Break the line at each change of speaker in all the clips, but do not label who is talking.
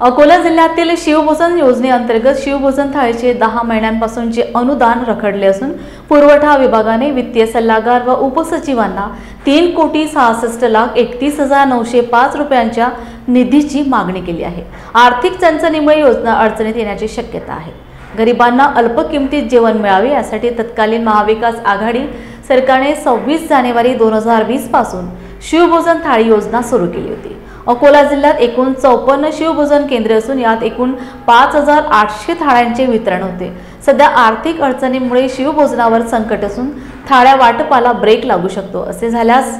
अकोला जिल्ह्यातील शिवभोजन योजनेअंतर्गत शिवभोजन थाळीचे 10 महिन्यांपासून जे अनुदान रखडले असून पुरवठा विभागाने वित्तीय सल्लागार व उपसचिवांना 3,66,31,905 रुपयांच्या निधीची मागणी केली आहे। आर्थिक चणचणीमुळे योजना अडचणीत येण्याची शक्यता आहे। गरिबांना अल्प किमतीत जेवण मिळावे यासाठी तत्कालीन महाविकास आघाडी सरकारने 26 जानेवारी 2020 पासून शिवभोजन थाळी योजना सुरू केली होती। अकोला जिल्ह्यात एकूण 54 शिवभोजन केंद्रे असून यात एकूण 5,800 थाळ्यांचे वितरण होते। सध्या आर्थिक अडचणीमुळे शिवभोजनावर संकट असून थाळ्या वाटपाला ब्रेक लागू शकतो। असे झाल्यास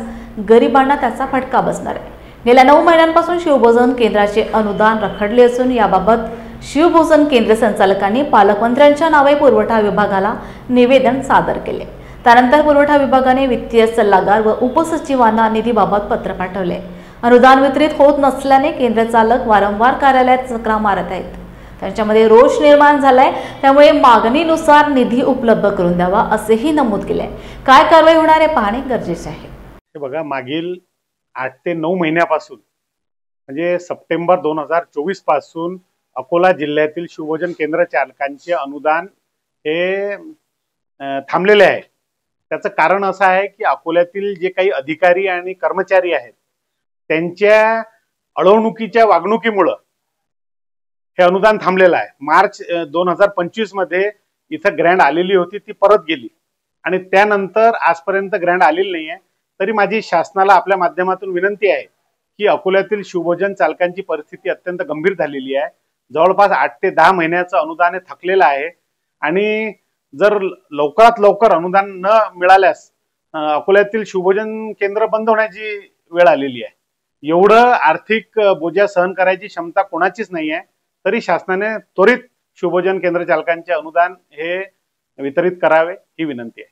गरिबांना त्याचा फटका बसणार आहे। गेल्या 9 महिन्यांपासून शिवभोजन केंद्राचे अनुदान रखडले असून याबाबत शिवभोजन केंद्र संचालकांनी पालकमंत्र्यांच्या नावे पुरवठा विभागाला निवेदन सादर केले। त्यानंतर पुरवठा विभागाने वित्तीय सल्लागार व उपसचिवांना निधीबाबत पत्र पाठवले। अनुदान वितरित होत नसल्याने केंद्र चालक वारंवार कार्यालयात चक्रा मारत आहेत। त्यांच्यामध्ये रोष निर्माण झालाय, त्यामुळे मागणीनुसार निधी उपलब्ध करून द्यावा असेही नमूद केले। काय कारवाई होणार आहे पाहणे गरजेचे आहे।
हे बघा, मागील 8 ते 9 महिन्यापासून म्हणजे सप्टेंबर 2024 पासून अकोला जिल्ह्यातील शिवभोजन केंद्र चालकांचे अनुदान हे थांबलेले आहे। त्याचं कारण असं आहे की अकोल्यातील जे काही अधिकारी आणि कर्मचारी आहेत त्यांच्या अडवणुकीच्या वागणुकीमुळे हे अनुदान थांबलेलं आहे। मार्च 2025 मध्ये इथं ग्रँड आलेली होती, ती परत गेली आणि त्यानंतर आजपर्यंत ग्रँड आलेली नाही आहे। तरी माझी शासनाला आपल्या माध्यमातून विनंती आहे की अकोल्यातील शिवभोजन चालकांची परिस्थिती अत्यंत गंभीर झालेली आहे। जवळपास 8 ते 10 महिन्याचं अनुदान हे थकलेलं आहे आणि जर लवकरात लवकर अनुदान न मिळाल्यास अकोल्यातील शिवभोजन केंद्र बंद होण्याची वेळ आलेली आहे। एवढं आर्थिक बोजा सहन करायची क्षमता कोणाचीच नाही आहे। तरी शासनाने त्वरित शिवभोजन केंद्र चालकांचे अनुदान हे वितरित करावे ही विनंती आहे।